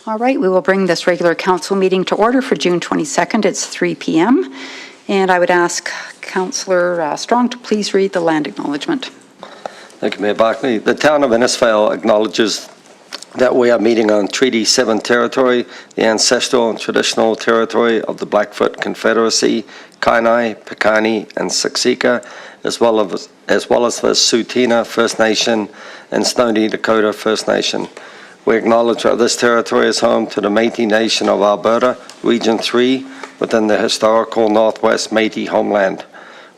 All right, we will bring this regular council meeting to order for June 22nd. It's 3 p.m. And I would ask Councillor Strong to please read the land acknowledgement. Thank you, Mayor Barclay. The town of Innisfail acknowledges that we are meeting on Treaty 7 territory, the ancestral and traditional territory of the Blackfoot Confederacy, Kainai, Piikani, and Siksika, as well as the Tsuut'ina First Nation and Stoney Dakota First Nation. We acknowledge that this territory is home to the Métis Nation of Alberta, Region 3, within the historical Northwest Métis homeland.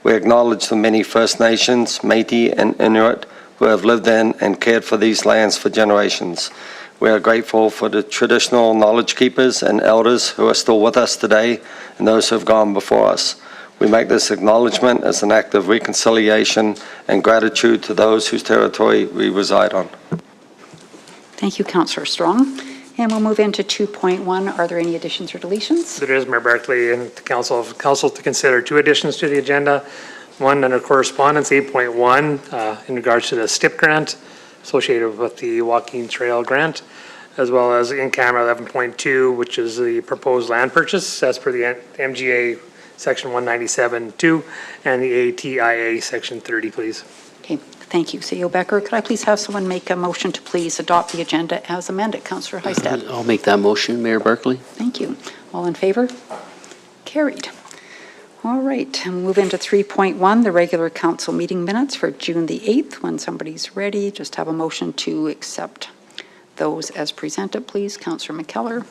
We acknowledge the many First Nations, Métis, and Inuit who have lived in and cared for these lands for generations. We are grateful for the traditional knowledge keepers and elders who are still with us today and those who have gone before us. We make this acknowledgement as an act of reconciliation and gratitude to those whose territory we reside on. Thank you, Councillor Strong. And we'll move into 2.1. Are there any additions or deletions? There is, Mayor Barclay, and the council to consider two additions to the agenda. One under correspondence 8.1 in regards to the STIP grant associated with the walking trail grant, as well as in camera 11.2, which is the proposed land purchase as per the MGA section 197.2 and the ATIA section 30, please. Okay, thank you. CEO Becker, could I please have someone make a motion to please adopt the agenda as amended? Councillor Heistad. I'll make that motion, Mayor Barclay. Thank you. All in favor? Carried. All right, and move into 3.1, the regular council meeting minutes for June the 8th. When somebody's ready, just have a motion to accept those as presented, please. Councillor McKellar.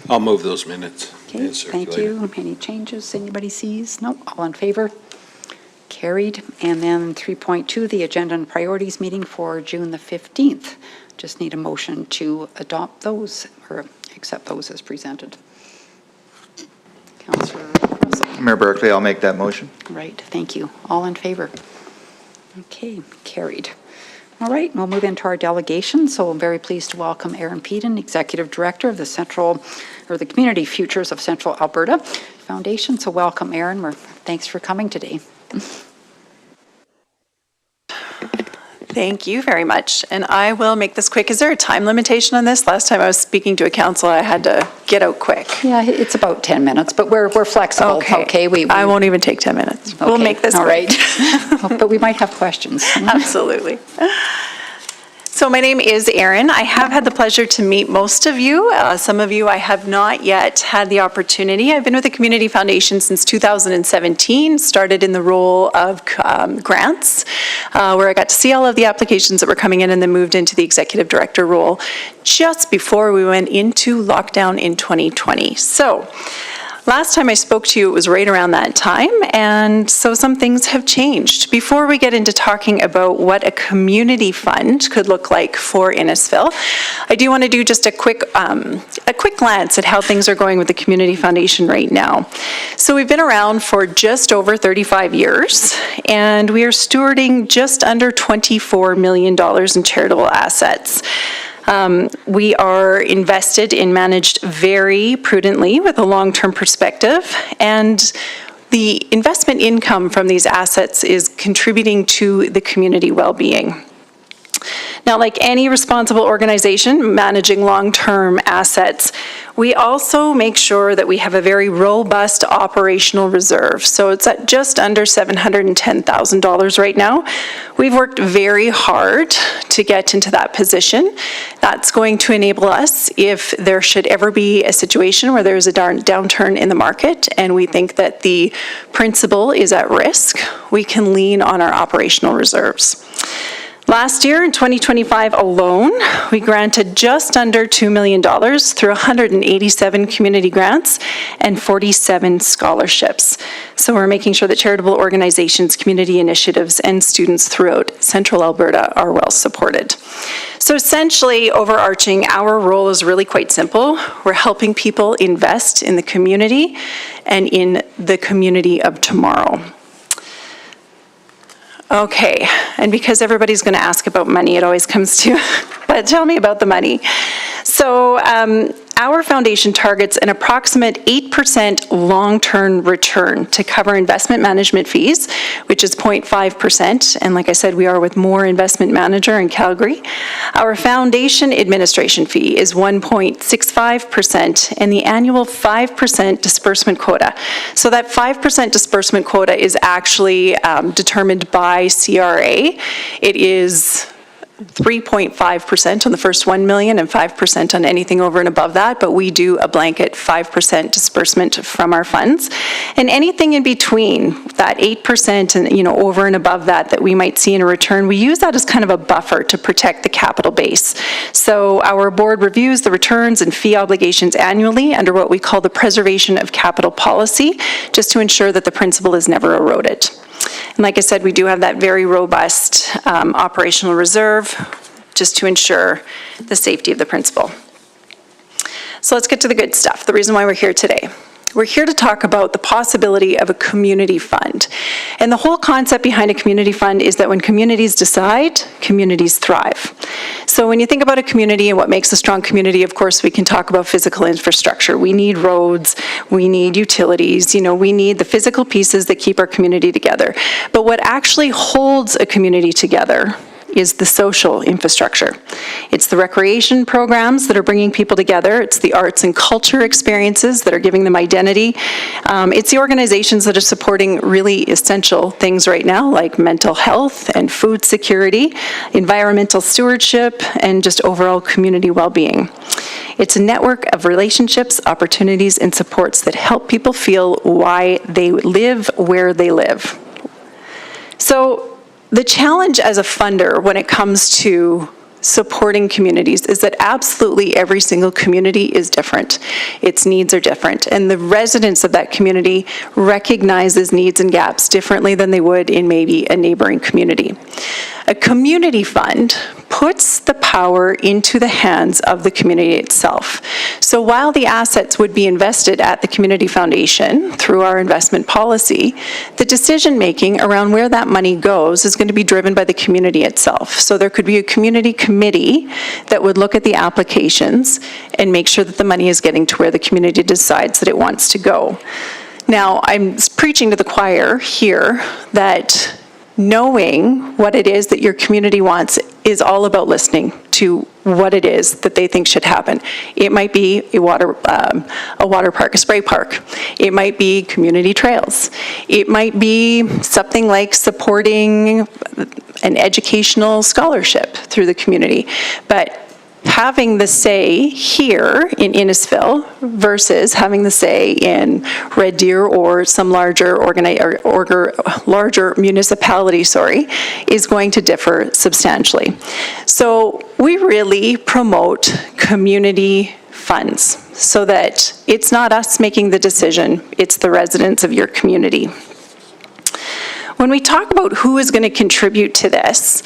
I'll move those minutes. Okay, thank you. Any changes anybody sees? No, all in favor? Carried. And then 3.2, the agenda and priorities meeting for June the 15th. Just need a motion to adopt those or accept those as presented. Councillor Russell. Mayor Barclay, I'll make that motion. Right, thank you. All in favor? Okay, carried. All right, we'll move into our delegation. So I'm very pleased to welcome Aaron Peden, Executive Director of the Community Futures of Central Alberta Foundation. So welcome, Aaron. Thanks for coming today. Thank you very much. And I will make this quick. Is there a time limitation on this? Last time I was speaking to a council, I had to get out quick. Yeah, it's about 10 minutes, but we're flexible. Okay. I won't even take 10 minutes. Okay. We'll make this all quick. Right. But we might have questions. Absolutely. So my name is Erin. I have had the pleasure to meet most of you. Some of you I have not yet had the opportunity. I've been with the Community Foundation since 2017, started in the role of grants, where I got to see all of the applications that were coming in, and then moved into the Executive Director role just before we went into lockdown in 2020. So last time I spoke to you, it was right around that time, and so some things have changed. Before we get into talking about what a community fund could look like for Innisfail, I do want to do just a quick glance at how things are going with the Community Foundation right now. So we've been around for just over 35 years, and we are stewarding just under $24 million in charitable assets. We are invested and managed very prudently with a long-term perspective, and the investment income from these assets is contributing to the community well-being. Now, like any responsible organization managing long-term assets, we also make sure that we have a very robust operational reserve. So it's at just under $710,000 right now. We've worked very hard to get into that position. That's going to enable us, if there should ever be a situation where there's a downturn in the market and we think that the principal is at risk, we can lean on our operational reserves. Last year, in 2025 alone, we granted just under $2 million through 187 community grants and 47 scholarships. So we're making sure that charitable organizations, community initiatives, and students throughout Central Alberta are well supported. So essentially, overarching, our role is really quite simple. We're helping people invest in the community and in the community of tomorrow. Okay, and because everybody's going to ask about money, it always comes to, but tell me about the money. So Our foundation targets an approximate 8% long-term return to cover investment management fees, which is 0.5%. And like I said, we are with Moore Investment Manager in Calgary. Our foundation administration fee is 1.65% and the annual 5% disbursement quota. So that 5% disbursement quota is actually determined by CRA. It is 3.5% on the first 1 million and 5% on anything over and above that, but we do a blanket 5% disbursement from our funds. And anything in between that 8% and over and above that we might see in a return, we use that as kind of a buffer to protect the capital base. So our board reviews the returns and fee obligations annually under what we call the preservation of capital policy, just to ensure that the principal is never eroded. And like I said, we do have that very robust operational reserve just to ensure the safety of the principal. So let's get to the good stuff, the reason why we're here today. We're here to talk about the possibility of a community fund. And the whole concept behind a community fund is that when communities decide, communities thrive. So when you think about a community and what makes a strong community, of course, we can talk about physical infrastructure. We need roads, we need utilities, we need the physical pieces that keep our community together. But what actually holds a community together is the social infrastructure. It's the recreation programs that are bringing people together. It's the arts and culture experiences that are giving them identity. It's the organizations that are supporting really essential things right now, like mental health and food security, environmental stewardship, and just overall community well-being. It's a network of relationships, opportunities, and supports that help people feel why they live where they live. So, the challenge as a funder when it comes to supporting communities is that absolutely every single community is different. Its needs are different, and the residents of that community recognizes needs and gaps differently than they would in maybe a neighboring community. A community fund puts the power into the hands of the community itself. So while the assets would be invested at the community foundation through our investment policy, the decision-making around where that money goes is going to be driven by the community itself. So there could be a community committee that would look at the applications and make sure that the money is getting to where the community decides that it wants to go. Now, I'm preaching to the choir here that knowing what it is that your community wants is all about listening to what it is that they think should happen. It might be a water park, a spray park. It might be community trails. It might be something like supporting an educational scholarship through the community. But having the say here in Innisfil versus having the say in Red Deer or some larger larger municipality, is going to differ substantially. So we really promote community funds so that it's not us making the decision, it's the residents of your community. When we talk about who is going to contribute to this,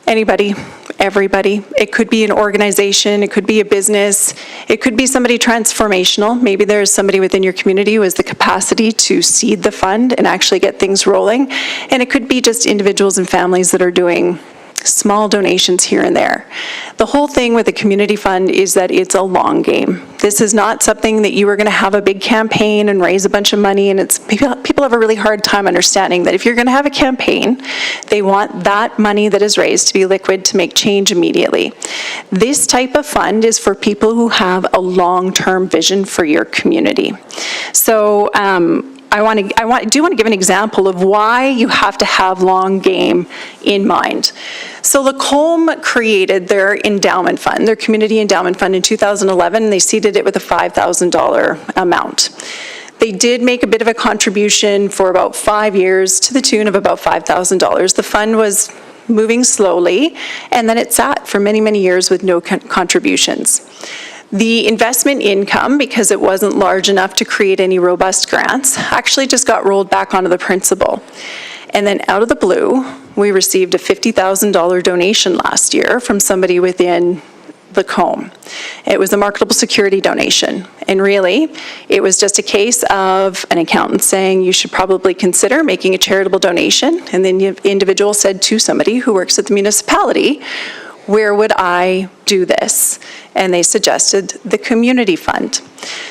anybody, everybody. It could be an organization, it could be a business, it could be somebody transformational. Maybe there's somebody within your community who has the capacity to seed the fund and actually get things rolling. And it could be just individuals and families that are doing small donations here and there. The whole thing with the community fund is that it's a long game. This is not something that you are going to have a big campaign and raise a bunch of money, and it's people have a really hard time understanding that if you're going to have a campaign, they want that money that is raised to be liquid to make change immediately. This type of fund is for people who have a long-term vision for your community. So I do want to give an example of why you have to have long game in mind. So Lacombe created their endowment fund, their community endowment fund in 2011, and they seeded it with a $5,000 amount. They did make a bit of a contribution for about 5 years to the tune of about $5,000. The fund was moving slowly, and then it sat for many, many years with no contributions. The investment income, because it wasn't large enough to create any robust grants, actually just got rolled back onto the principal. And then out of the blue, we received a $50,000 donation last year from somebody within Lacombe. It was a marketable security donation. And really, it was just a case of an accountant saying you should probably consider making a charitable donation. And then the individual said to somebody who works at the municipality, where would I do this? And they suggested the community fund.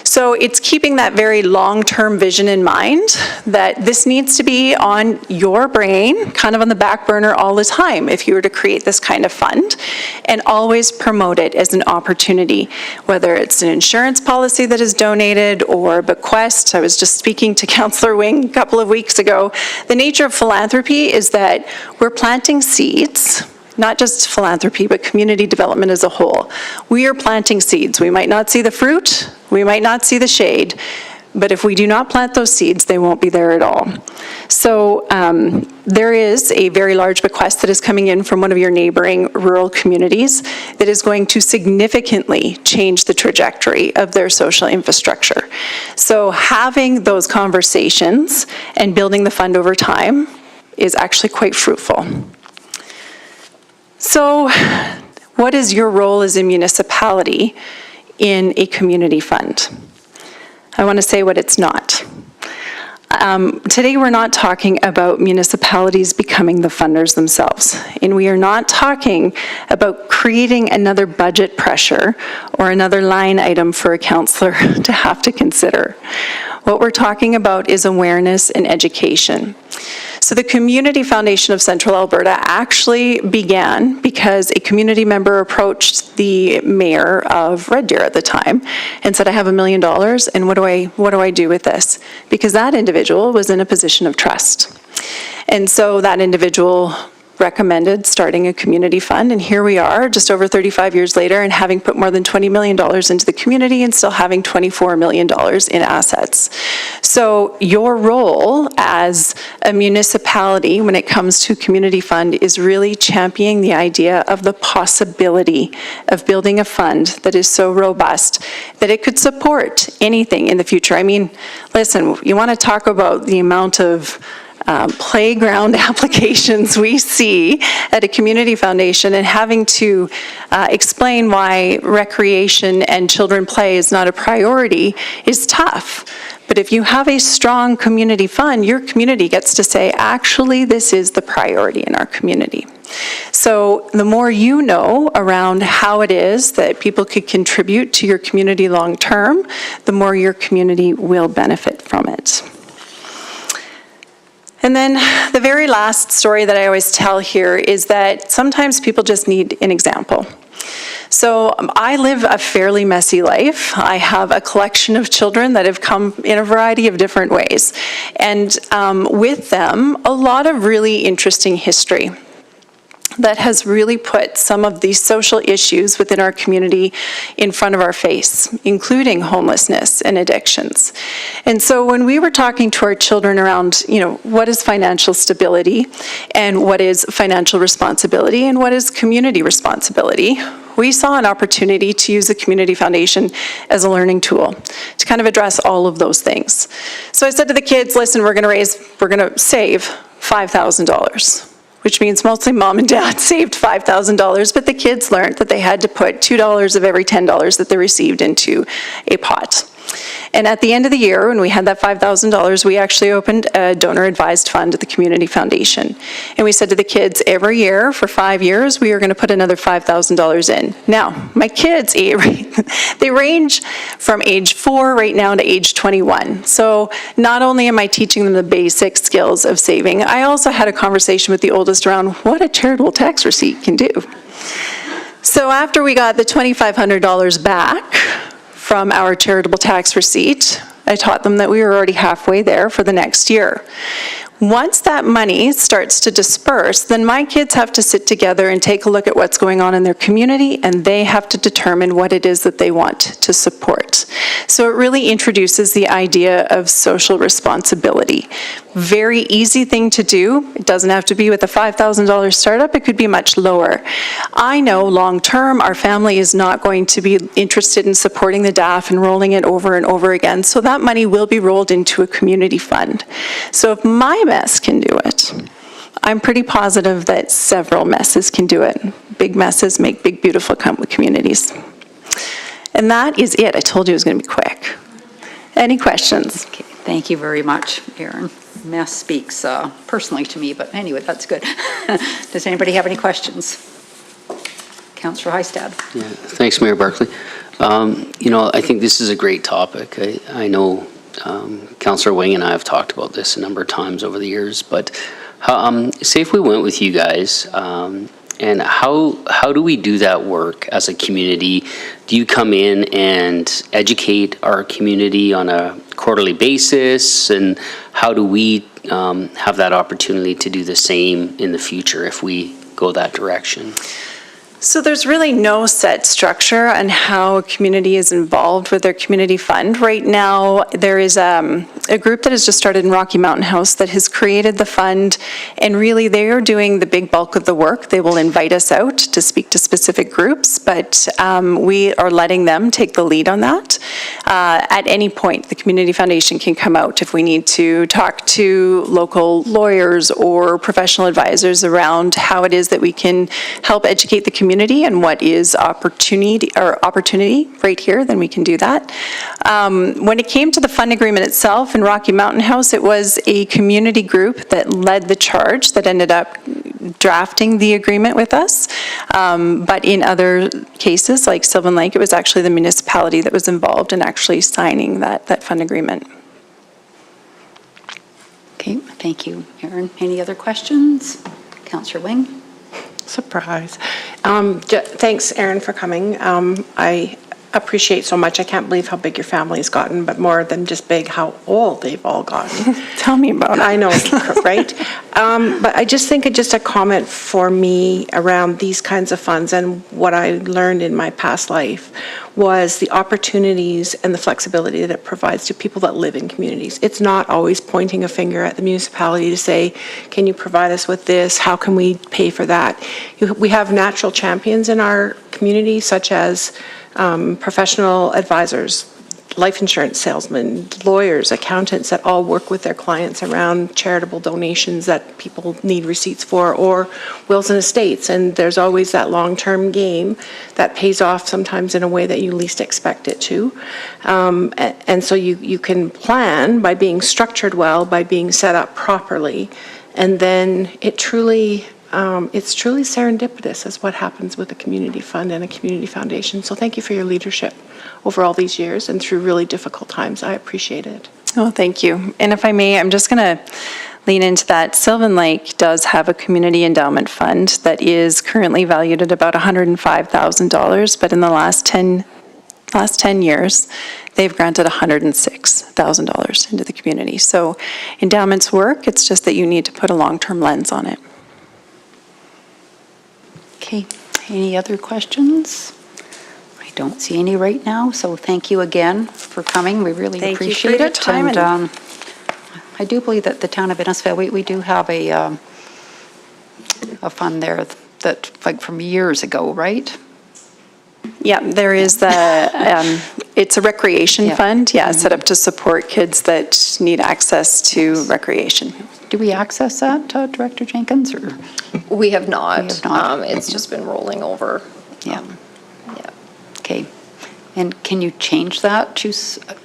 So it's keeping that very long-term vision in mind, that this needs to be on your brain, kind of on the back burner all the time if you were to create this kind of fund, and always promote it as an opportunity, whether it's an insurance policy that is donated or a bequest. I was just speaking to Councillor Wing a couple of weeks ago. The nature of philanthropy is that we're planting seeds, not just philanthropy, but community development as a whole. We are planting seeds. We might not see the fruit, we might not see the shade, but if we do not plant those seeds, they won't be there at all. So there is a very large bequest that is coming in from one of your neighboring rural communities that is going to significantly change the trajectory of their social infrastructure. So having those conversations and building the fund over time is actually quite fruitful. So what is your role as a municipality in a community fund? I want to say what it's not. Today we're not talking about municipalities becoming the funders themselves, and we are not talking about creating another budget pressure or another line item for a councillor to have to consider. What we're talking about is awareness and education. So the Community Foundation of Central Alberta actually began because a community member approached the mayor of Red Deer at the time and said, I have $1 million, and what do I do with this? Because that individual was in a position of trust. And so that individual recommended starting a community fund, and here we are just over 35 years later, and having put more than $20 million into the community and still having $24 million in assets. So your role as a municipality when it comes to community fund is really championing the idea of the possibility of building a fund that is so robust that it could support anything in the future. I mean, listen, you want to talk about the amount of playground applications we see at a community foundation, and having to explain why recreation and children play is not a priority is tough. But if you have a strong community fund, your community gets to say, actually, this is the priority in our community. So the more you know around how it is that people could contribute to your community long term, the more your community will benefit from it. And then the very last story that I always tell here is that sometimes people just need an example. So I live a fairly messy life. I have a collection of children that have come in a variety of different ways. And with them, a lot of really interesting history that has really put some of these social issues within our community in front of our face, including homelessness and addictions. And so when we were talking to our children around, what is financial stability and what is financial responsibility and what is community responsibility, we saw an opportunity to use the Community Foundation as a learning tool to kind of address all of those things. So I said to the kids, listen, we're going to save $5,000. Which means mostly mom and dad saved $5,000, but the kids learned that they had to put $2 of every $10 that they received into a pot. And at the end of the year, when we had that $5,000, we actually opened a donor-advised fund at the Community Foundation. And we said to the kids, every year for 5 years, we are going to put another $5,000 in. Now, my kids, they range from age 4 right now to age 21. So not only am I teaching them the basic skills of saving, I also had a conversation with the oldest around what a charitable tax receipt can do. So after we got the $2,500 back from our charitable tax receipt, I taught them that we were already halfway there for the next year. Once that money starts to disperse, then my kids have to sit together and take a look at what's going on in their community, and they have to determine what it is that they want to support. So it really introduces the idea of social responsibility. Very easy thing to do. It doesn't have to be with a $5,000 startup. It could be much lower. I know long term our family is not going to be interested in supporting the DAF and rolling it over and over again, so that money will be rolled into a community fund. So if my mess can do it, I'm pretty positive that several messes can do it. Big messes make big, beautiful communities. And that is it. I told you it was going to be quick. Any questions? Okay, thank you very much, Erin. Mess speaks personally to me, but anyway, that's good. Does anybody have any questions? Councillor Heistad. Yeah, thanks, Mayor Barclay. I think this is a great topic. I know Councillor Wing and I have talked about this a number of times over the years, but say if we went with you guys, and how do we do that work as a community? Do you come in and educate our community on a quarterly basis? And how do we have that opportunity to do the same in the future if we go that direction? So there's really no set structure on how a community is involved with their community fund. Right now, there is a group that has just started in Rocky Mountain House that has created the fund, and really they are doing the big bulk of the work. They will invite us out to speak to specific groups, but we are letting them take the lead on that. At any point, the Community Foundation can come out if we need to talk to local lawyers or professional advisors around how it is that we can help educate the community and what is opportunity right here, then we can do that. When it came to the fund agreement itself in Rocky Mountain House, it was a community group that led the charge that ended up drafting the agreement with us. But in other cases, like Sylvan Lake, it was actually the municipality that was involved in actually signing that fund agreement. Okay, thank you, Erin. Any other questions? Councillor Wing? Surprise. Thanks, Erin, for coming. I appreciate so much. I can't believe how big your family's gotten, but more than just big, how old they've all gotten. Tell me about it. I know, right? But I just think just a comment for me around these kinds of funds and what I learned in my past life was the opportunities and the flexibility that it provides to people that live in communities. It's not always pointing a finger at the municipality to say, can you provide us with this? How can we pay for that? We have natural champions in our community, such as professional advisors, life insurance salesmen, lawyers, accountants that all work with their clients around charitable donations that people need receipts for, or wills and estates. And there's always that long-term game that pays off sometimes in a way that you least expect it to. And so you can plan by being structured well, by being set up properly, and then it's truly serendipitous as what happens with a community fund and a community foundation. So thank you for your leadership over all these years and through really difficult times. I appreciate it. Oh, thank you. And if I may, I'm just going to lean into that. Sylvan Lake does have a community endowment fund that is currently valued at about $105,000, but in the last 10 years, they've granted $106,000 into the community. So endowments work, it's just that you need to put a long-term lens on it. Okay, any other questions? I don't see any right now, so thank you again for coming. We really appreciate it. Time and I do believe that the town of Innisfail, we do have a fund there that, like, from years ago, right? Yeah, there is it's a recreation fund, set up to support kids that need access to recreation. Do we access that, Director Jenkins, or? We have not. We have not. It's just been rolling over. Yeah. Okay. And can you change that to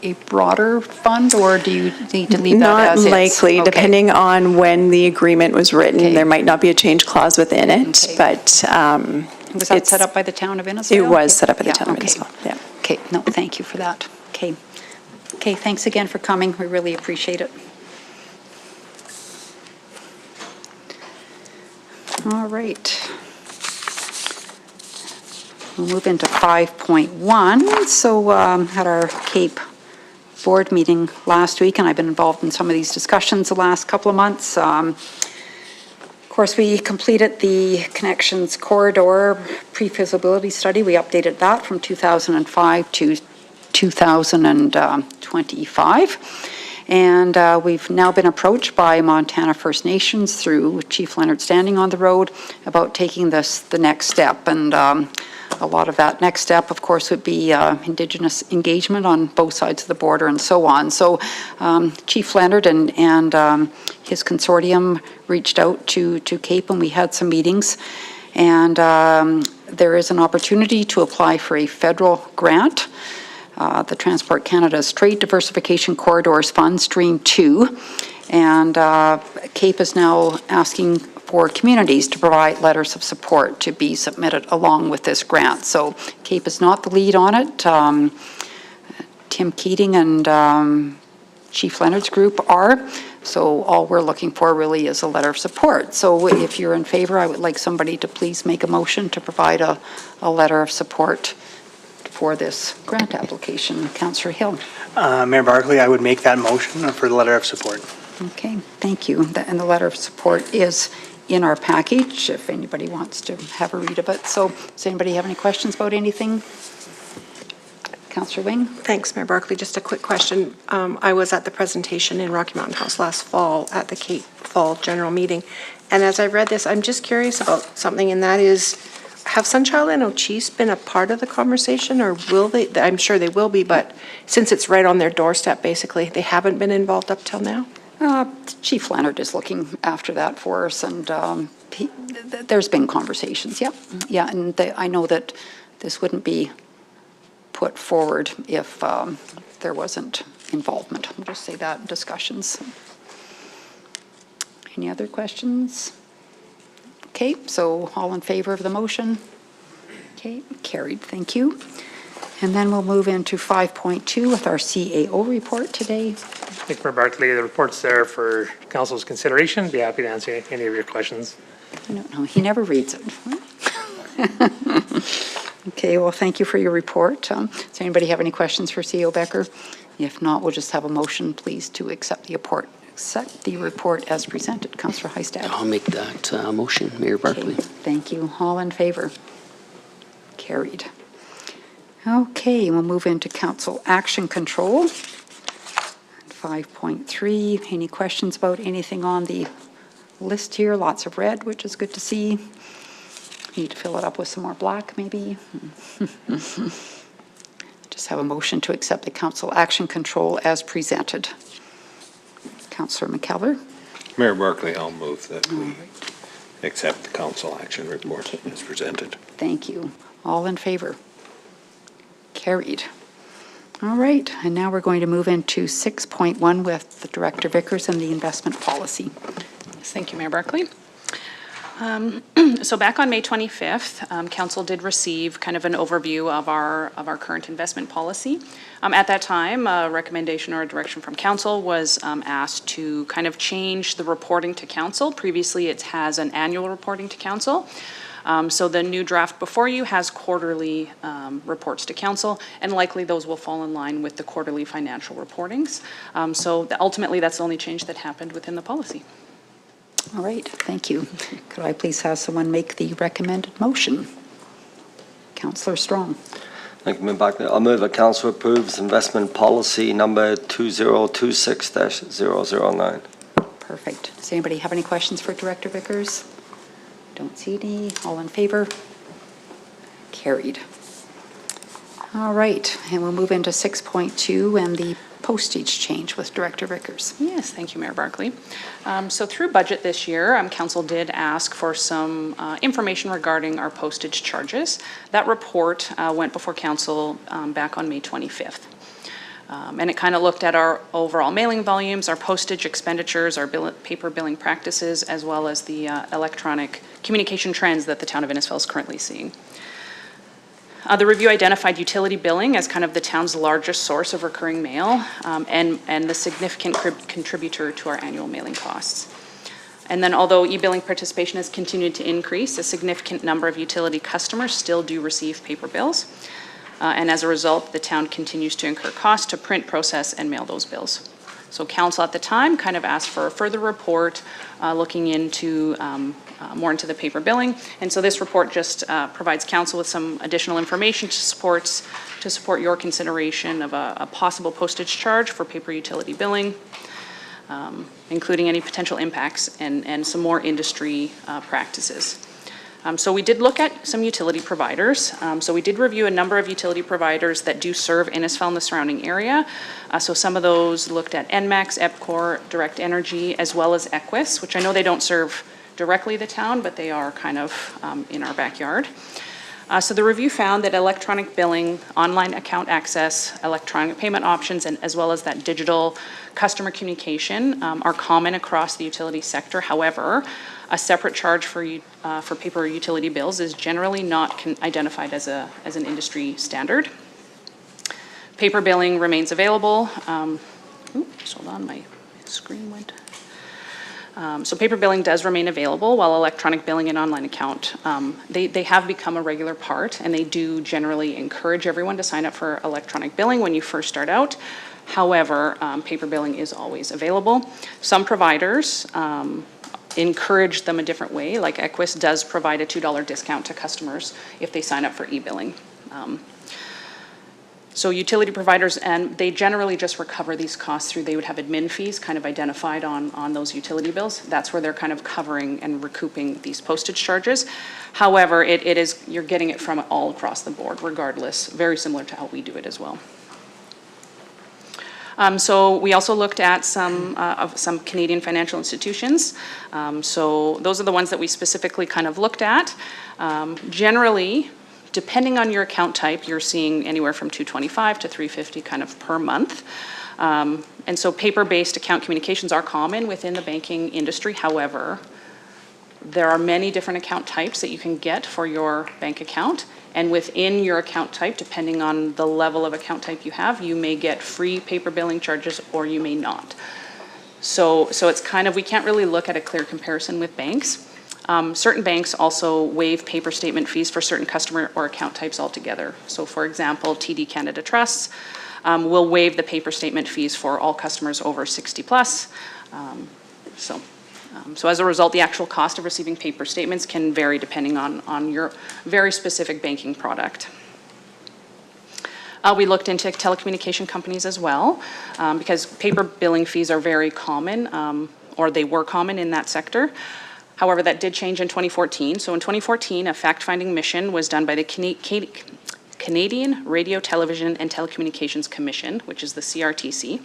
a broader fund, or do you need to leave that as is? Not likely, depending on when the agreement was written. Okay. There might not be a change clause within it, Okay. but Was that set up by the town of Innisfail? It was set up by the town of okay. Innisfail, yeah. Okay, no, thank you for that. Okay. Okay, thanks again for coming. We really appreciate it. All right. We'll move into 5.1. So at our CAEP board meeting last week, and I've been involved in some of these discussions the last couple of months. Of course, we completed the Connections Corridor pre-feasibility study. We updated that from 2005 to 2025. And we've now been approached by Montana First Nations through Chief Leonard Standing on the Road about taking this the next step. And a lot of that next step, of course, would be Indigenous engagement on both sides of the border and so on. So Chief Leonard and his consortium reached out to CAEP, and we had some meetings. And there is an opportunity to apply for a federal grant. The Transport Canada's Trade Diversification Corridors Fund, Stream 2. And CAEP is now asking for communities to provide letters of support to be submitted along with this grant. So CAEP is not the lead on it. Tim Keating and Chief Leonard's group are. So all we're looking for really is a letter of support. So if you're in favor, I would like somebody to please make a motion to provide a letter of support for this grant application. Councillor Hill. Mayor Barclay, I would make that motion for the letter of support. Okay, thank you. And the letter of support is in our package, if anybody wants to have a read of it. So does anybody have any questions about anything? Councillor Wing? Thanks, Mayor Barclay. Just a quick question. I was at the presentation in Rocky Mountain House last fall at the CAEP Fall General Meeting. And as I read this, I'm just curious about something, and that is, have Sunchild and O'Cheese been a part of the conversation, or will they? I'm sure they will be, but since it's right on their doorstep, basically, they haven't been involved up till now? Chief Leonard is looking after that for us, and there's been conversations, yeah. Yeah, and I know that this wouldn't be put forward if there wasn't involvement. I'll just say that, discussions. Any other questions? Okay, so all in favor of the motion? Okay, carried, thank you. And then we'll move into 5.2 with our CAO report today. Thank you, Mayor Barclay. The report's there for council's consideration. Be happy to answer any of your questions. I don't know, he never reads it. Okay, well, thank you for your report. Does anybody have any questions for CEO Becker? If not, we'll just have a motion, please, to accept the report as presented. Councillor Heistad. I'll make that motion, Mayor Barclay. Okay, thank you. All in favor? Carried. Okay, we'll move into council action control. 5.3, any questions about anything on the list here? Lots of red, which is good to see. Need to fill it up with some more black, maybe. Just have a motion to accept the council action control as presented. CouncillorMcKellar. Mayor Barclay, I'll move that we accept the council action report as presented. Thank you. All in favor? Carried. All right, and now we're going to move into 6.1 with the Director Vickers and the investment policy. Thank you, Mayor Barclay. So back on May 25th, Council did receive kind of an overview of our current investment policy. At that time, a recommendation or a direction from Council was asked to kind of change the reporting to Council. Previously, it has an annual reporting to Council. So the new draft before you has quarterly reports to Council, and likely those will fall in line with the quarterly financial reportings. So ultimately, that's the only change that happened within the policy. All right, thank you. Could I please have someone make the recommended motion? Councillor Strong. Thank you, Mayor Barclay. I'll move that council approves investment policy number 2026-009. Perfect. Does anybody have any questions for Director Vickers? Don't see any. All in favor? Carried. All right, and we'll move into 6.2 and the postage change with Director Vickers. Yes, thank you, Mayor Barclay. So through budget this year, Council did ask for some information regarding our postage charges. That report went before Council back on May 25th. And it kind of looked at our overall mailing volumes, our postage expenditures, our paper billing practices, as well as the electronic communication trends that the town of Innisfail is currently seeing. The review identified utility billing as kind of the town's largest source of recurring mail and the significant contributor to our annual mailing costs. And then although e-billing participation has continued to increase, a significant number of utility customers still do receive paper bills. And as a result, the town continues to incur costs to print, process, and mail those bills. So Council at the time kind of asked for a further report looking into more into the paper billing. And so this report just provides Council with some additional information to support your consideration of a possible postage charge for paper utility billing, including any potential impacts and some more industry practices. So we did look at some utility providers. So we did review a number of utility providers that do serve Innisfail and the surrounding area. So some of those looked at NMAX, EPCOR, Direct Energy, as well as Equus, which I know they don't serve directly the town, but they are kind of in our backyard. So the review found that electronic billing, online account access, electronic payment options, and as well as that digital customer communication are common across the utility sector. However, a separate charge for paper utility bills is generally not identified as an industry standard. Paper billing remains available. Oops, hold on, my screen went. So paper billing does remain available, while electronic billing and online account, they have become a regular part, and they do generally encourage everyone to sign up for electronic billing when you first start out. However, paper billing is always available. Some providers encourage them a different way, like Equus does provide a $2 discount to customers if they sign up for e-billing. So utility providers, and they generally just recover these costs through, they would have admin fees kind of identified on those utility bills. That's where they're kind of covering and recouping these postage charges. However, it is, you're getting it from all across the board regardless, very similar to how we do it as well. So we also looked at some Canadian financial institutions. So those are the ones that we specifically kind of looked at. Generally, depending on your account type, you're seeing anywhere from $225 to $350 kind of per month. And so paper-based account communications are common within the banking industry. However, there are many different account types that you can get for your bank account. And within your account type, depending on the level of account type you have, you may get free paper billing charges or you may not. So it's kind of, we can't really look at a clear comparison with banks. Certain banks also waive paper statement fees for certain customer or account types altogether. So for example, TD Canada Trusts will waive the paper statement fees for all customers over 60 plus. So as a result, the actual cost of receiving paper statements can vary depending on your very specific banking product. We looked into telecommunication companies as well, because paper billing fees are very common, or they were common in that sector. However, that did change in 2014. So in 2014, a fact-finding mission was done by the Canadian Radio, Television and Telecommunications Commission, which is the CRTC.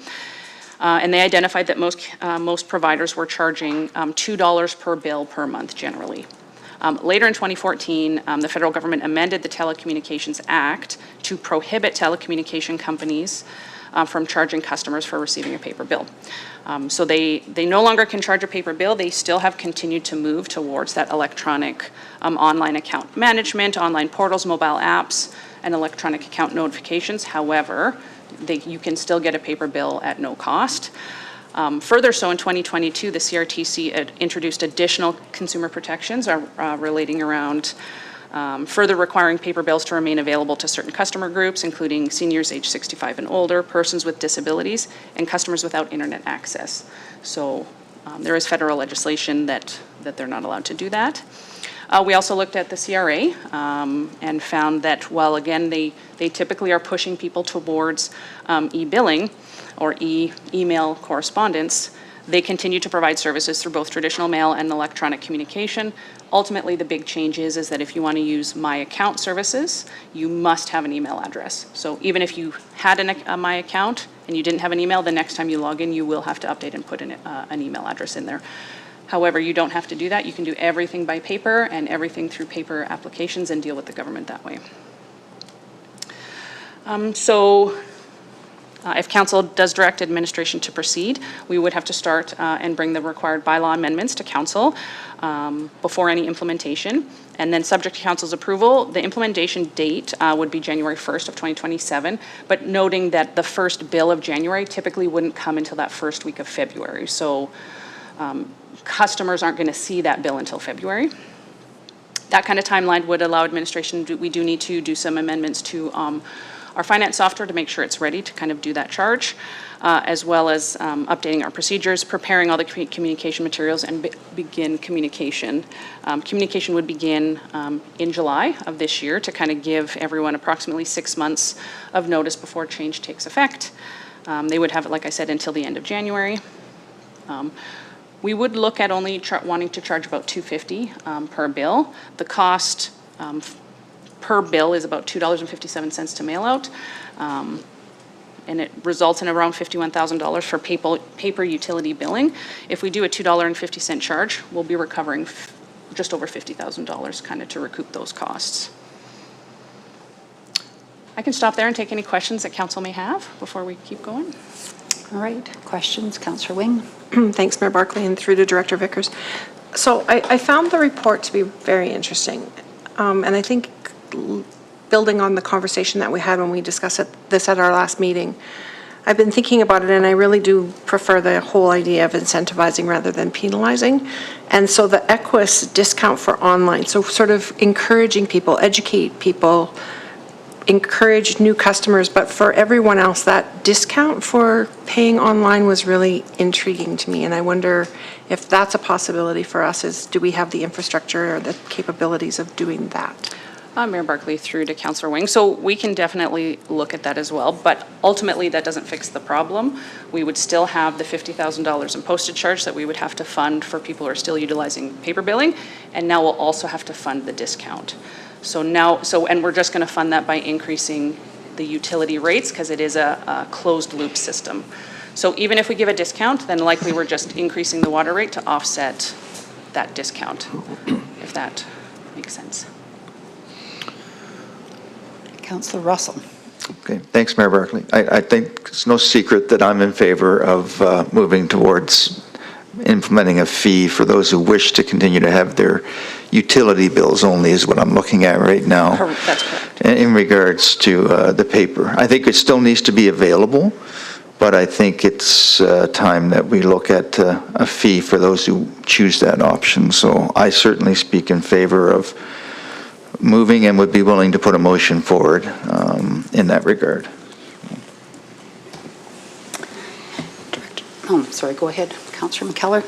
And they identified that most providers were charging $2 per bill per month generally. Later in 2014, the federal government amended the Telecommunications Act to prohibit telecommunication companies from charging customers for receiving a paper bill. So they no longer can charge a paper bill. They still have continued to move towards that electronic online account management, online portals, mobile apps, and electronic account notifications. However, you can still get a paper bill at no cost. Further so in 2022, the CRTC introduced additional consumer protections relating around further requiring paper bills to remain available to certain customer groups, including seniors age 65 and older, persons with disabilities, and customers without internet access. So there is federal legislation that they're not allowed to do that. We also looked at the CRA and found that while again they typically are pushing people towards e-billing or email correspondence, they continue to provide services through both traditional mail and electronic communication. Ultimately, the big change is that if you want to use My Account services, you must have an email address. So even if you had a My Account and you didn't have an email, the next time you log in, you will have to update and put an email address in there. However, you don't have to do that. You can do everything by paper and everything through paper applications and deal with the government that way. If council does direct administration to proceed, we would have to start and bring the required bylaw amendments to council before any implementation. And then subject to council's approval, the implementation date would be January 1st of 2027, but noting that the first bill of January typically wouldn't come until that first week of February. So customers aren't going to see that bill until February. That kind of timeline would allow administration, we do need to do some amendments to our finance software to make sure it's ready to kind of do that charge, as well as updating our procedures, preparing all the communication materials, and begin communication. Communication would begin in July of this year to kind of give everyone approximately 6 months of notice before change takes effect. They would have it, like I said, until the end of January. We would look at only wanting to charge about $250 per bill. The cost per bill is about $2.57 to mail out, and it results in around $51,000 for paper utility billing. If we do a $2.50 charge, we'll be recovering just over $50,000 kind of to recoup those costs. I can stop there and take any questions that council may have before we keep going. All right, questions, Councillor Wing? Thanks, Mayor Barclay, and through to Director Vickers. So I found the report to be very interesting. And I think building on the conversation that we had when we discussed this at our last meeting, I've been thinking about it, and I really do prefer the whole idea of incentivizing rather than penalizing. And so the Equus discount for online, so sort of encouraging people, educate people, encourage new customers, but for everyone else, that discount for paying online was really intriguing to me. And I wonder if that's a possibility for us, is do we have the infrastructure or the capabilities of doing that? Mayor Barclay through to Councillor Wing. So we can definitely look at that as well, but ultimately that doesn't fix the problem. We would still have the $50,000 in postage charge that we would have to fund for people who are still utilizing paper billing, and now we'll also have to fund the discount. And we're just going to fund that by increasing the utility rates because it is a closed loop system. So even if we give a discount, then likely we're just increasing the water rate to offset that discount, if that makes sense. Councillor Russell. Okay, thanks, Mayor Barclay. I think it's no secret that I'm in favor of moving towards implementing a fee for those who wish to continue to have their utility bills only is what I'm looking at right now. That's correct. In regards to the paper. I think it still needs to be available, but I think it's time that we look at a fee for those who choose that option. So I certainly speak in favor of moving and would be willing to put a motion forward in that regard. Sorry, go ahead. Councillor McKellar.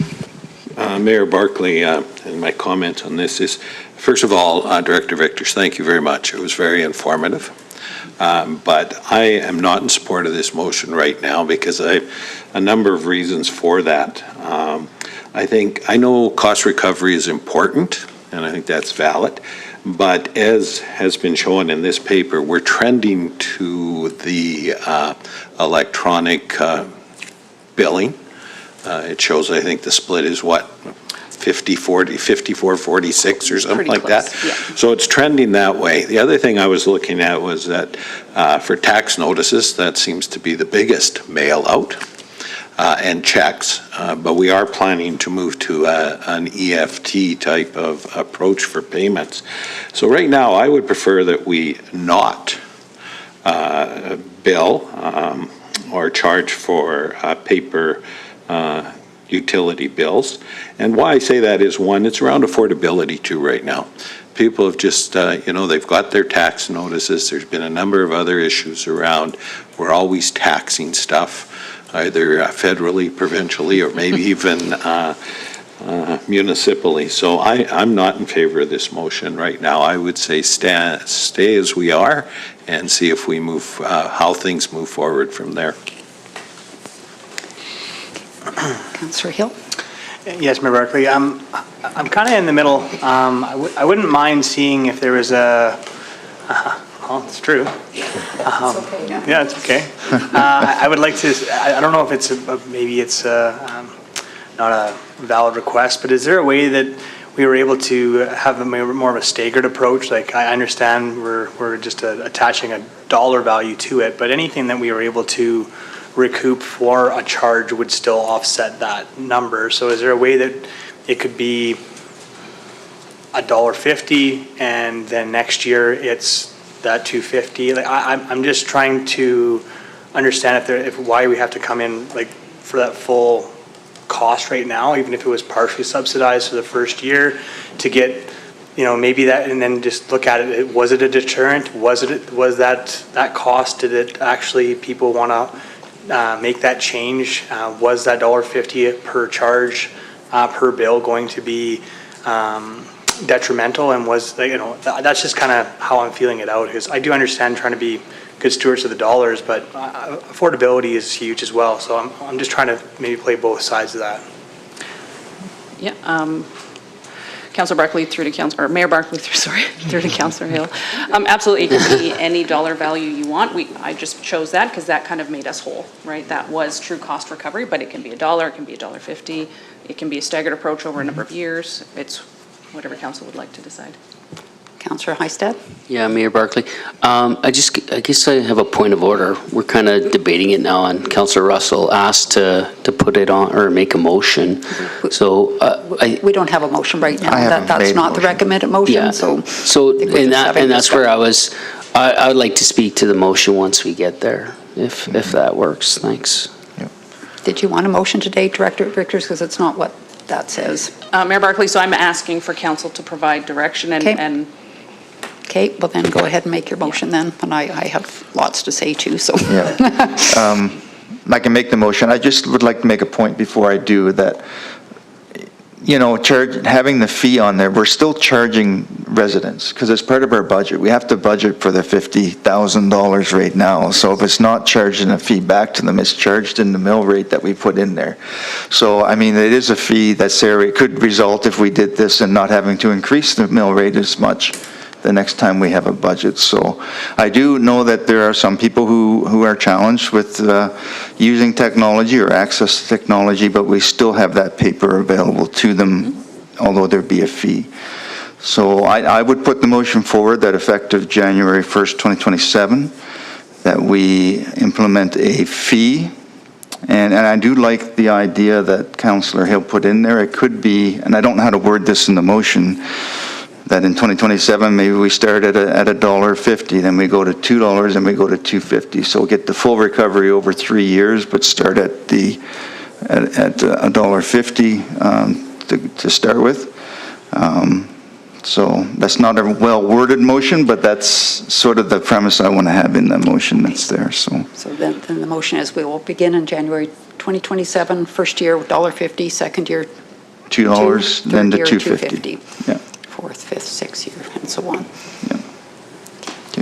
Mayor Barclay, and my comment on this is, first of all, Director Vickers, thank you very much. It was very informative. But I am not in support of this motion right now because I have a number of reasons for that. I know cost recovery is important, and I think that's valid. But as has been shown in this paper, we're trending to the electronic billing. It shows, I think the split is what, 50-40, 54-46 or something like that. Yeah. So it's trending that way. The other thing I was looking at was that for tax notices, that seems to be the biggest mail out and checks, but we are planning to move to an EFT type of approach for payments. So right now, I would prefer that we not bill or charge for paper utility bills. And why I say that is, one, it's around affordability too right now. People have just, they've got their tax notices. There's been a number of other issues around. We're always taxing stuff, either federally, provincially, or maybe even municipally. So I'm not in favor of this motion right now. I would say stay as we are and see if we move, how things move forward from there. Councillor Hill. Yes, Mayor Barclay. I'm kind of in the middle. I wouldn't mind seeing if there was a. Well, it's true. Yeah, it's okay. I would like to. I don't know if it's maybe it's not a valid request, but is there a way that we were able to have more of a staggered approach? Like, I understand we're just attaching a dollar value to it, but anything that we were able to recoup for a charge would still offset that number. So is there a way that it could be $1.50 and then next year it's that $2.50? Like, I'm just trying to understand if why we have to come in like for that full cost right now, even if it was partially subsidized for the first year, to get maybe that, and then just look at it. Was it a deterrent? Was that cost? Did it actually people want to make that change? Was that $1.50 per charge per bill going to be detrimental? And was that's just kind of how I'm feeling it out, because I do understand trying to be good stewards of the dollars, but affordability is huge as well. So I'm just trying to maybe play both sides of that. Yeah. Councillor Barclay through to Mayor Barclay through to Councillor Hill. Absolutely, it can be any dollar value you want. I just chose that because that kind of made us whole, right? That was true cost recovery, but it can be $1, it can be $1.50, it can be a staggered approach over a number of years. It's whatever council would like to decide. Councillor Heistad? Yeah, Mayor Barclay. I guess I have a point of order. We're kind of debating it now, and Councillor Russell asked to put it on or make a motion. So We don't have a motion right now. I haven't That's made a not the motion. recommended motion, so. So, I think we're just having and that's where discussion. I would like to speak to the motion once we get there, if that works. Thanks. Did you want a motion today, Director Vickers, because it's not what that says? Mayor Barclay, so I'm asking for council to provide direction Okay. and Okay, well then go ahead and make your motion then, and I have lots to say too, so. Yeah. I can make the motion. I just would like to make a point before I do that, having the fee on there, we're still charging residents because it's part of our budget. We have to budget for the $50,000 right now. So if it's not charged in a fee back to them, it's charged in the mill rate that we put in there. So, I mean, it is a fee that's there. It could result if we did this and not having to increase the mill rate as much the next time we have a budget. So I do know that there are some people who are challenged with using technology or access to technology, but we still have that paper available to them, although there be a fee. So I would put the motion forward that effective January 1st, 2027, that we implement a fee. And I do like the idea that Councillor Hill put in there. It could be, and I don't know how to word this in the motion, that in 2027, maybe we start at $1.50, then we go to $2, and we go to $2.50. So we'll get the full recovery over 3 years, but start at $1.50 to start with. So that's not a well-worded motion, but that's sort of the premise I want to have in the motion that's there. So then the motion is we will begin in January 2027, first year $1.50, second year $2, then to third year $2.50. Yeah. Fourth, fifth, sixth year, and so on. Yeah.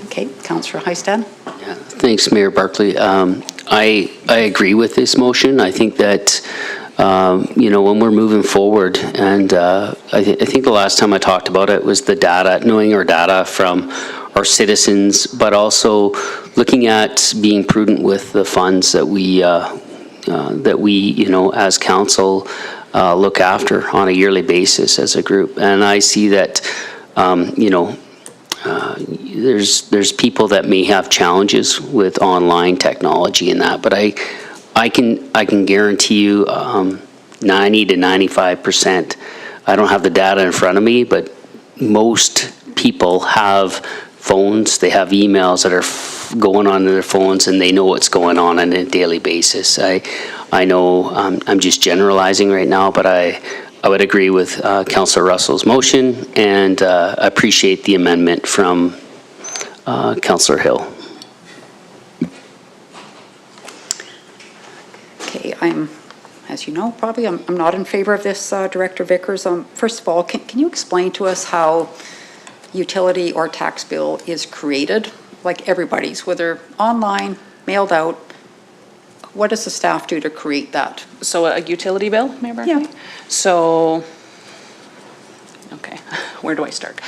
Okay, Councillor Heistad? Yeah, thanks, Mayor Barclay. I agree with this motion. I think that, when we're moving forward, and I think the last time I talked about it was the data, knowing our data from our citizens, but also looking at being prudent with the funds that we as council look after on a yearly basis as a group. And I see that, there's people that may have challenges with online technology and that, but I can guarantee you 90 to 95%. I don't have the data in front of me, but most people have phones, they have emails that are going on in their phones, and they know what's going on a daily basis. I know I'm just generalizing right now, but I would agree with Councillor Russell's motion and appreciate the amendment from Councillor Hill. Okay, as you know, probably I'm not in favor of this, Director Vickers. First of all, can you explain to us how utility or tax bill is created, like everybody's, whether online, mailed out? What does the staff do to create that? so a utility bill, Mayor Barclay? Yeah. So, okay, where do I start?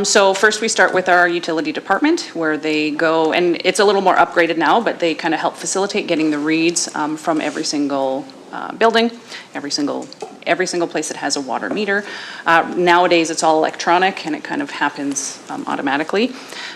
So first we start with our utility department where they go, and it's a little more upgraded now, but they kind of help facilitate getting the reads from every single building, every single place that has a water meter. Nowadays it's all electronic and it kind of happens automatically.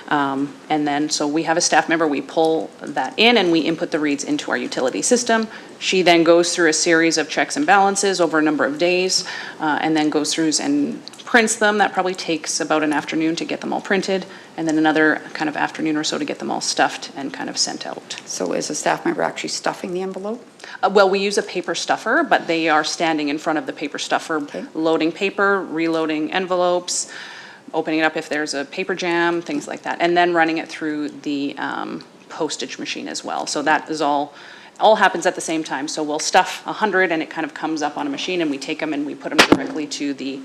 And then, so we have a staff member, we pull that in and we input the reads into our utility system. She then goes through a series of checks and balances over a number of days, and then goes through and prints them. That probably takes about an afternoon to get them all printed, and then another kind of afternoon or so to get them all stuffed and kind of sent out. So is a staff member actually stuffing the envelope? Well, we use a paper stuffer, but they are standing in front of the paper stuffer, Okay. loading paper, reloading envelopes, opening it up if there's a paper jam, things like that, and then running it through the postage machine as well. So that is all happens at the same time. So we'll stuff 100 and it kind of comes up on a machine and we take them and we put them directly to the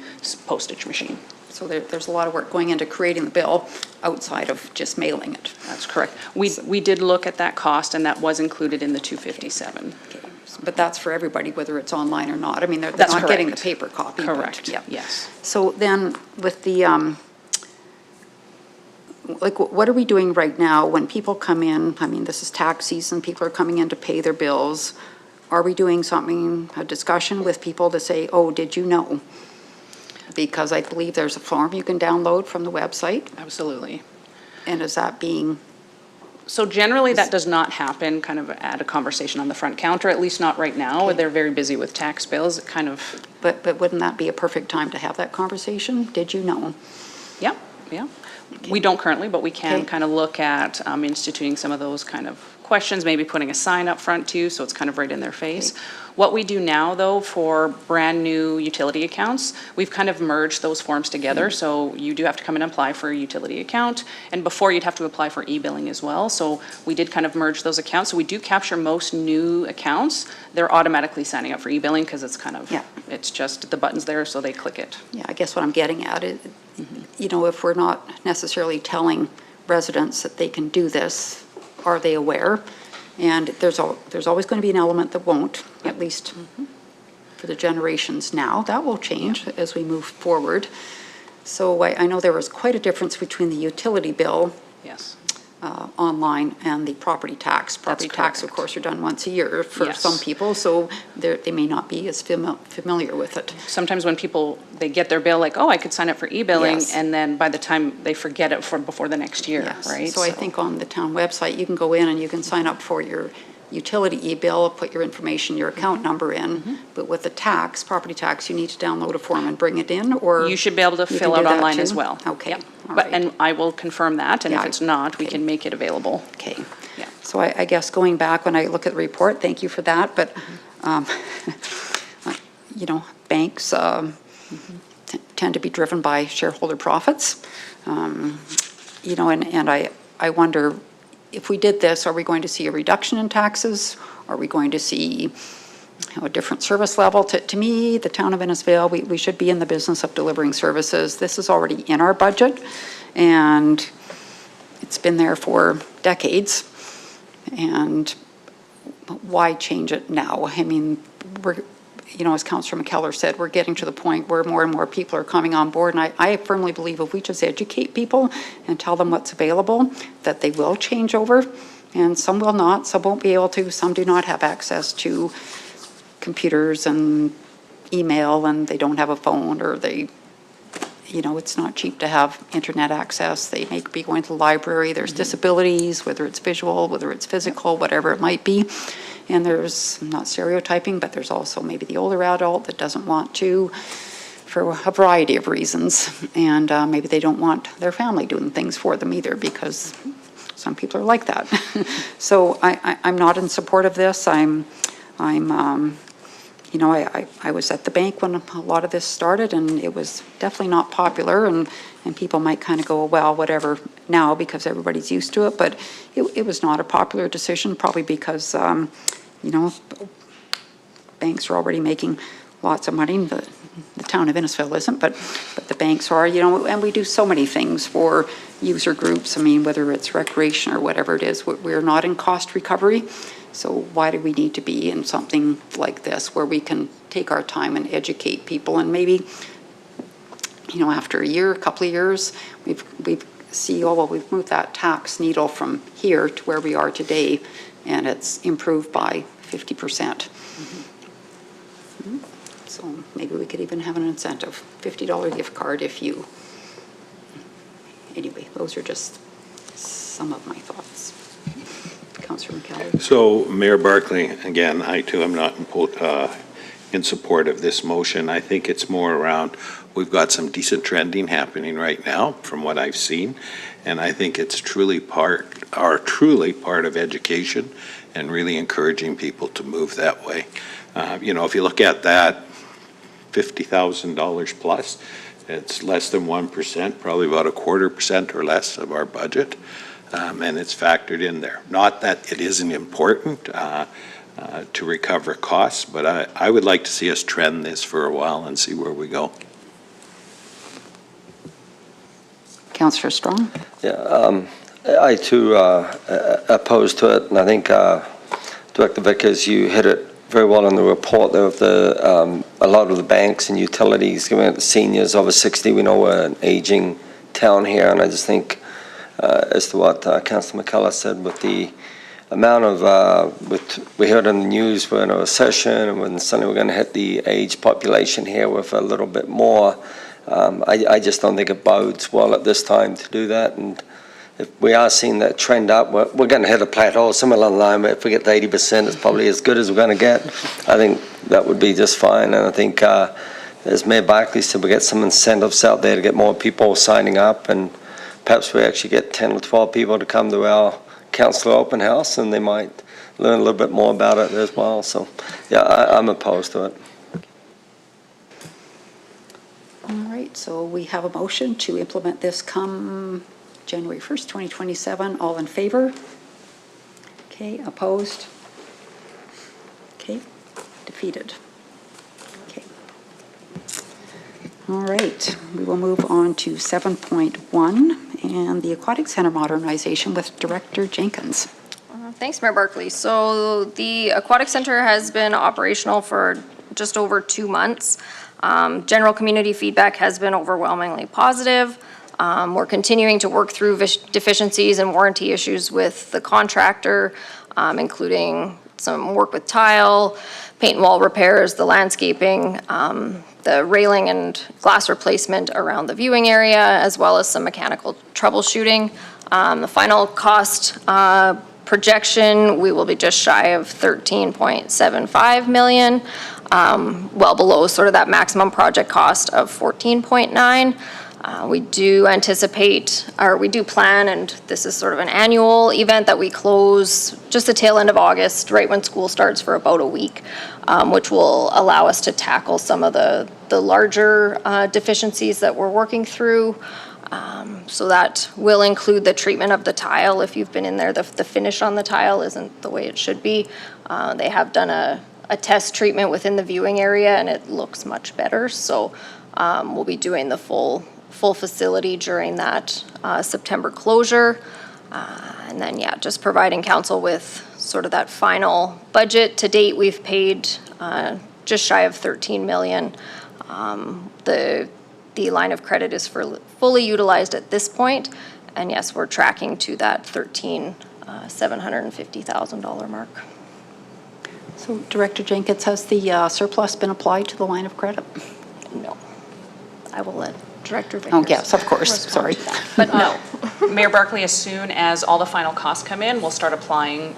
postage machine. So there's a lot of work going into creating the bill outside of just mailing it. That's correct. We did look at that cost and that was included in the 257. Okay. But that's for everybody, whether it's online or not. I mean, they're That's not getting the correct. paper copy. but, Correct, yeah. yes. So then with the, like, what are we doing right now when people come in? I mean, this is tax season, people are coming in to pay their bills. Are we doing something, a discussion with people to say, oh, did you know? Because I believe there's a form you can download from the website, Absolutely. and is that being, So generally, that does not happen kind of at a conversation on the front counter, at least not right now. They're very busy with tax bills, it kind of, but wouldn't that be a perfect time to have that conversation? Did you know? yeah, yeah. We don't currently, but we can Okay. kind of look at instituting some of those kind of questions, maybe putting a sign up front too, so it's kind of right in their face. What we do now, though, for brand-new utility accounts, we've kind of merged those forms together. So you do have to come and apply for a utility account, and before you'd have to apply for e-billing as well. So we did kind of merge those accounts. So we do capture most new accounts. They're automatically signing up for e-billing because it's kind of, Yeah. it's just the button's there, so they click it. Yeah, I guess what I'm getting at is, you know, if we're not necessarily telling residents that they can do this, are they aware? And there's always going to be an element that won't, at least for the generations now. That will change as we move forward. So I know there was quite a difference between the utility bill Yes. online and the property tax. Property tax, of correct. course, are done once a year for Yes. some people, so they may not be as familiar with it. Sometimes when people, they get their bill like, oh, I could sign up for e-billing, Yes. and then by the time they forget it before the next year, Yes. right? So I think on the town website, you can go in and you can sign up for your utility e-bill, put your information, your account number in. But with the tax, property tax, you need to download a form and bring it in, or? You should be able to you fill can out do that online too? as well. Okay, Yep. all But, right. and I will confirm that, and Yeah, if it's not, we okay. can make it available. Okay. Yeah. So I guess going back, when I look at the report, thank you for that, but, you know, banks tend to be driven by shareholder profits. You know, and I wonder, if we did this, are we going to see a reduction in taxes? Are we going to see a different service level? To me, the town of Innisfail, we should be in the business of delivering services. This is already in our budget, and it's been there for decades. And why change it now? I mean, you know, as Councillor McKellar said, we're getting to the point where more and more people are coming on board. And I firmly believe if we just educate people and tell them what's available, that they will change over. And some will not, some won't be able to, some do not have access to computers and email, and they don't have a phone, or they, you know, it's not cheap to have internet access. They may be going to the library. There's disabilities, whether it's visual, whether it's physical, whatever it might be. And there's, I'm not stereotyping, but there's also maybe the older adult that doesn't want to, for a variety of reasons. And maybe they don't want their family doing things for them either, because some people are like that. So I'm not in support of this. You know, I was at the bank when a lot of this started, and it was definitely not popular, and people might kind of go, well, whatever now, because everybody's used to it, but it was not a popular decision, probably because, you know, banks are already making lots of money. The town of Innisfail isn't, but the banks are, you know, and we do so many things for user groups. I mean, whether it's recreation or whatever it is, we're not in cost recovery. So why do we need to be in something like this where we can take our time and educate people, and maybe, you know, after a year, a couple of years, we've see, oh, well, we've moved that tax needle from here to where we are today, and it's improved by 50%. So maybe we could even have an incentive, $50 gift card if you, anyway, those are just some of my thoughts. Councillor McKellar. So, Mayor Barclay, again, I too am not in support of this motion. I think it's more around, we've got some decent trending happening right now from what I've seen, and I think it's truly part of education and really encouraging people to move that way. You know, if you look at that $50,000 plus, it's less than 1%, probably about 1/4% or less of our budget. And it's factored in there. Not that it isn't important to recover costs, but I would like to see us trend this for a while and see where we go. Councillor Strong. Yeah, I too opposed to it, and I think Director Vickers, you hit it very well in the report there of a lot of the banks and utilities giving it to seniors over 60. We know we're an aging town here, and I just think as to what Councillor McKellar said with the amount of, we heard in the news we're in a recession, and when suddenly we're going to hit the age population here with a little bit more, I just don't think it bodes well at this time to do that. And if we are seeing that trend up, we're going to hit a plateau somewhere along the line. If we get to 80%, it's probably as good as we're going to get. I think that would be just fine. And I think, as Mayor Barclay said, we get some incentives out there to get more people signing up, and perhaps we actually get 10 or 12 people to come to our councillor open house, and they might learn a little bit more about it as well. So, yeah, I'm opposed to it. All right, so we have a motion to implement this come January 1st, 2027. All in favor? Okay, opposed? Okay, defeated. Okay. All right, we will move on to 7.1 and the Aquatic Center modernization with Director Jenkins. Thanks, Mayor Barclay. So the Aquatic Center has been operational for just over 2 months. General community feedback has been overwhelmingly positive. We're continuing to work through deficiencies and warranty issues with the contractor, including some work with tile, paint and wall repairs, the landscaping, the railing and glass replacement around the viewing area, as well as some mechanical troubleshooting. The final cost projection, we will be just shy of 13.75 million, well below sort of that maximum project cost of 14.9. We do anticipate, or we do plan, and this is sort of an annual event that we close just the tail end of August, right when school starts, for about a week, which will allow us to tackle some of the larger deficiencies that we're working through. So that will include the treatment of the tile. If you've been in there, the finish on the tile isn't the way it should be. They have done a test treatment within the viewing area, and it looks much better. So we'll be doing the full facility during that September closure. And then, yeah, just providing council with sort of that final budget. To date, we've paid just shy of 13 million. The line of credit is fully utilized at this point, and yes, we're tracking to that $750,000 mark. So Director Jenkins, has the surplus been applied to the line of credit? No. I will let Director Vickers. Oh, yes, of course, sorry. But no, Mayor Barclay, as soon as all the final costs come in, we'll start applying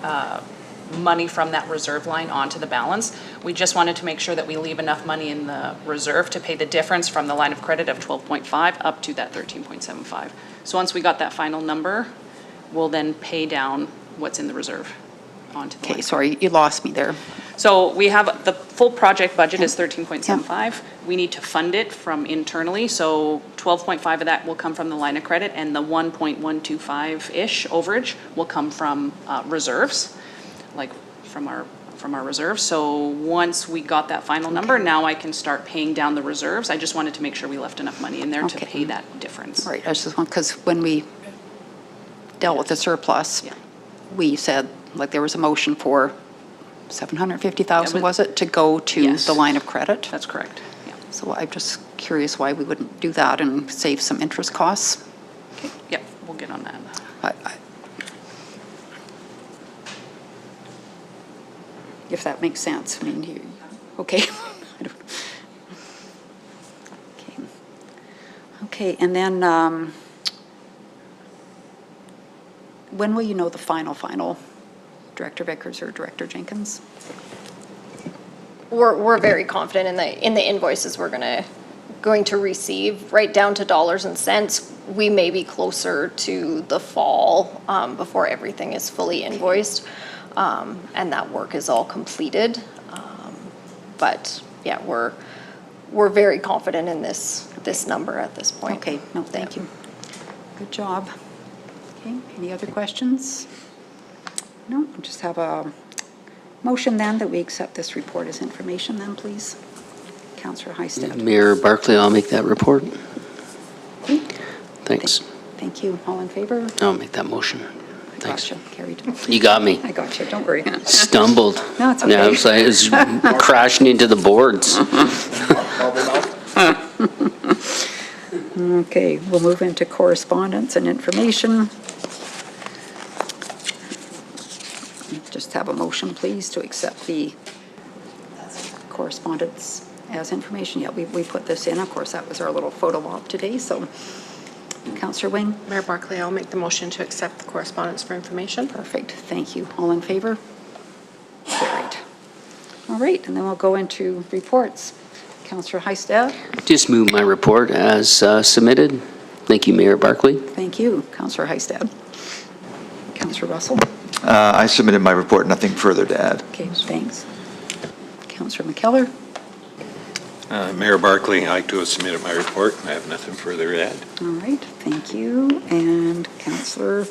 money from that reserve line onto the balance. We just wanted to make sure that we leave enough money in the reserve to pay the difference from the line of credit of 12.5 up to that 13.75. So once we got that final number, we'll then pay down what's in the reserve onto the line. Okay, sorry, you lost me there. So we have, the full project budget is 13.75. We need to fund it from internally, so 12.5 of that will come from the line of credit, and the 1.125-ish overage will come from reserves, like from our reserves. So once we got that final number, now I can start paying down the reserves. I just wanted to make sure we left enough money in there to pay that difference. Right, I just want, because when we dealt with the surplus, we said, like, there was a motion for 750,000, was it, to go to the line of credit? That's correct, yeah. So I'm just curious why we wouldn't do that and save some interest costs. Okay, yep, we'll get on that. If that makes sense. I mean, okay. Okay, and then when will you know the final, Director Vickers or Director Jenkins? We're very confident in the invoices we're going to receive, right down to dollars and cents. We may be closer to the fall before everything is fully invoiced, and that work is all completed. But yeah, we're very confident in this number at this point. Okay, no, thank you. Good job. Okay, any other questions? No, we'll just have a motion then that we accept this report as information then, please. Councillor Heistad. Mayor Barclay, I'll make that report. Thanks. Thank you. All in favor? I'll make that motion. Thanks. Gotcha, carried. You got me. I got you, don't worry. Stumbled. No, it's okay. Yeah, I was crashing into the boards. Okay, we'll move into correspondence and information. Just have a motion, please, to accept the correspondence as information. Yeah, we put this in. Of course, that was our little photo op today, so. Councillor Wing? Mayor Barclay, I'll make the motion to accept the correspondence for information. Perfect, thank you. All in favor? Carried. All right, and then we'll go into reports. Councillor Heistad? Just move my report as submitted. Thank you, Mayor Barclay. Thank you. Councillor Heistad? Councillor Russell? I submitted my report, nothing further to add. Okay, thanks. Councillor McKellar? Mayor Barclay, I too have submitted my report, and I have nothing further to add. All right, thank you. And Councillor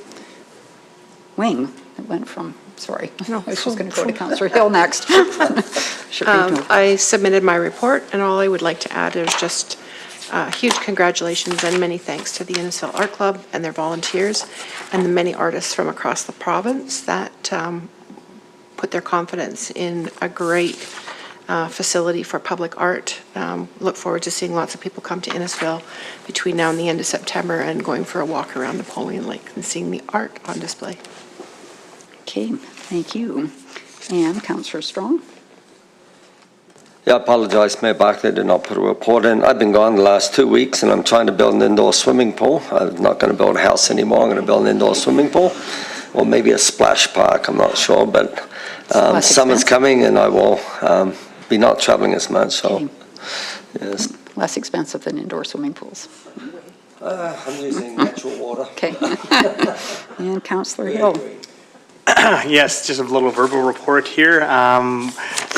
Wing, it went from, sorry, I was just going to go to Councillor Hill next. Should read no- I submitted my report, and all I would like to add is just huge congratulations and many thanks to the Innisfil Art Club and their volunteers and the many artists from across the province that put their confidence in a great facility for public art. Look forward to seeing lots of people come to Innisfil between now and the end of September and going for a walk around Napoleon Lake and seeing the art on display. Okay, thank you. And Councillor Strong? Yeah, I apologize, Mayor Barclay, did not put a report in. I've been gone the last 2 weeks and I'm trying to build an indoor swimming pool. I'm not going to build a house anymore. I'm going to build an indoor swimming pool, or maybe a splash park, I'm not sure, but summer's coming and I will be not traveling as much, so. Okay. Yes. Less expensive than indoor swimming pools. I'm using natural water. Okay. And Councillor Hill? Yes, just a little verbal report here.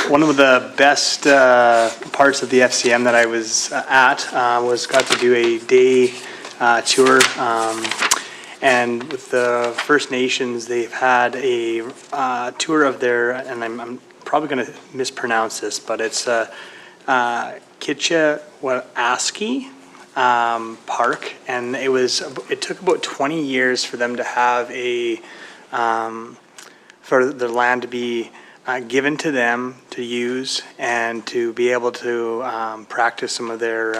One of the best parts of the FCM that I was at was got to do a day tour. And with the First Nations, they've had a tour of their, and I'm probably going to mispronounce this, but it's Kitchewaski Park, and it took about 20 years for them to have for the land to be given to them to use and to be able to practice some of their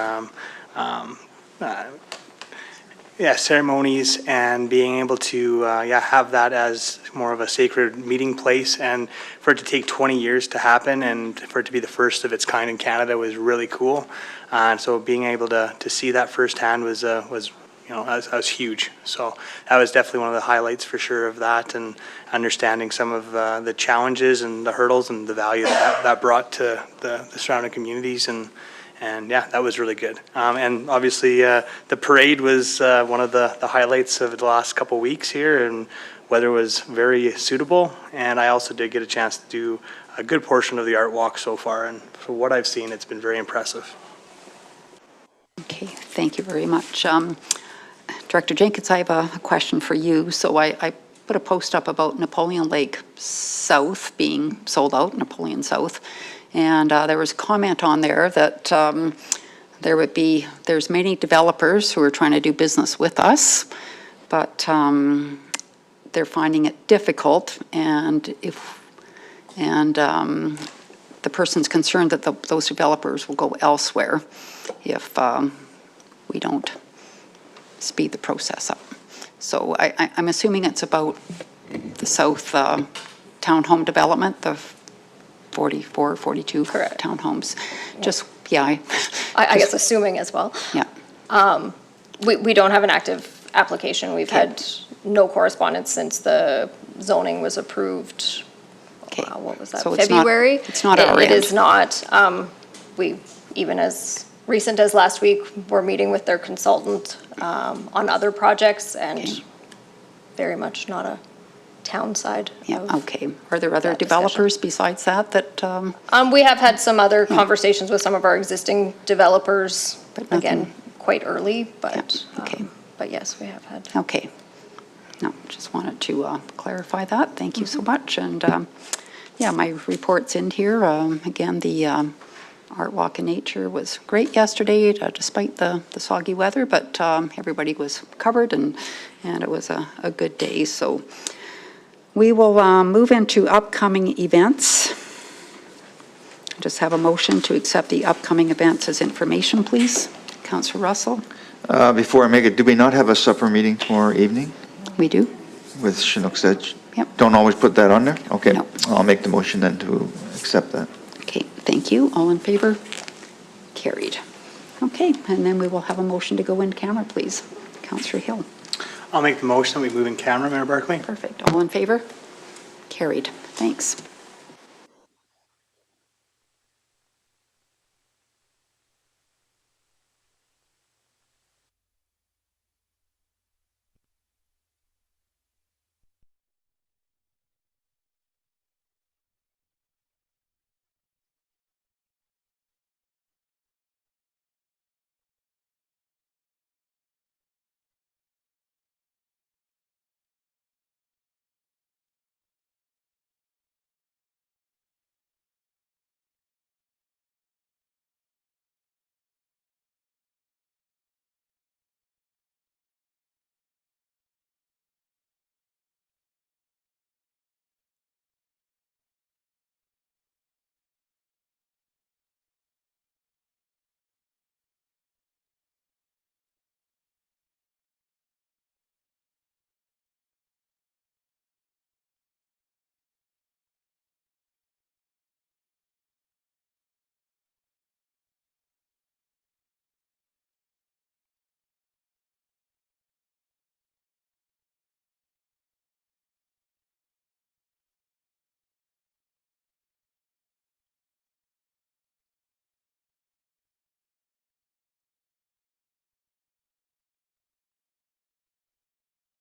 ceremonies, and being able to have that as more of a sacred meeting place, and for it to take 20 years to happen and for it to be the first of its kind in Canada was really cool. And so being able to see that firsthand was that was huge. So that was definitely one of the highlights for sure of that, and understanding some of the challenges and the hurdles and the value that brought to the surrounding communities, and yeah, that was really good. And obviously the parade was one of the highlights of the last couple weeks here, and weather was very suitable, and I also did get a chance to do a good portion of the art walk so far, and for what I've seen, it's been very impressive. Okay, thank you very much. Director Jenkins, I have a question for you. So I put a post up about Napoleon Lake South being sold out, Napoleon South, and there was a comment on there that there's many developers who are trying to do business with us, but they're finding it difficult, and the person's concerned that those developers will go elsewhere if we don't speed the process up. So I'm assuming it's about the South townhome development, the 44, 42 Correct. townhomes. Yeah. Just, yeah. I guess assuming as well. Yeah. We don't have an active application. We've had no correspondence since the zoning was approved. Okay. What was that, So it's not- February? it's not our It end. is not. We, even as recent as last week, we're meeting with their consultant on other projects, and Okay. very much not a town side. Yeah, of okay. Are there other that discussion. developers besides that? We have had some other conversations with some of our existing developers, But nothing- again, quite early, but, Yeah, okay. but yes, we have had. Okay. No, just wanted to clarify that. Thank you so much. And yeah, my report's in here. Again, the Art Walk in Nature was great yesterday, despite the soggy weather, but everybody was covered, and it was a good day. So we will move into upcoming events. Just have a motion to accept the upcoming events as information, please. Councillor Russell? Before I make it, do we not have a supper meeting tomorrow evening We do? with Chinook's Edge? Yep. Don't always put that on there? Okay. No. I'll make the motion then to accept that. Okay, thank you. All in favor? Carried. Okay, and then we will have a motion to go in camera, please. Councillor Hill. I'll make the motion that we move in camera, Mayor Barclay. Perfect. All in favor? Carried. Thanks.